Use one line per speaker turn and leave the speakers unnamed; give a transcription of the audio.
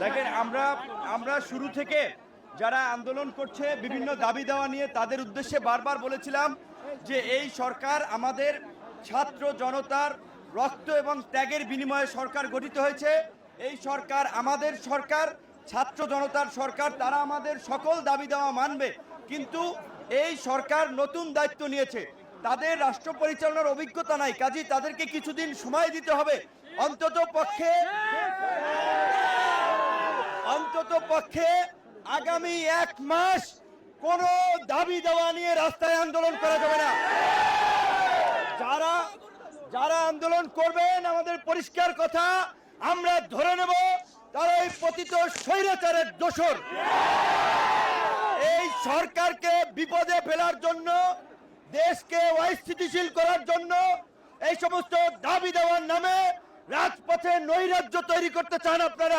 দেখেন, আমরা আমরা শুরু থেকে যারা আন্দোলন করছে বিভিন্ন দাবি দেওয়া নিয়ে তাদের উদ্দেশ্যে বারবার বলেছিলাম যে এই সরকার আমাদের ছাত্র জনতার রক্ত এবং ত্যাগের বিনিময়ে সরকার গঠিত হয়েছে। এই সরকার আমাদের সরকার, ছাত্র জনতার সরকার, তারা আমাদের সকল দাবি দেওয়া মানবে। কিন্তু এই সরকার নতুন দায়িত্ব নিয়েছে, তাদের রাষ্ট্র পরিচালনার অভিজ্ঞতা নাই, কাজেই তাদেরকে কিছুদিন সময় দিতে হবে। অন্তত পক্ষে আগামী 1 মাস কোনো দাবি দেওয়া নিয়ে রাস্তায় আন্দোলন করা যাবে না। যারা যারা আন্দোলন করবেন, আমাদের পরিষ্কার কথা, আমরা ধরে নেব তারা এই পতিত স্বৈরাচারের দোসর। এই সরকারকে বিপদে ফেলার জন্য, দেশকে অস্থিতিশীল করার জন্য এই সমস্ত দাবি দেওয়ার নামে রাজপথে নৈরাজ্য তৈরি করতে চান আপনারা।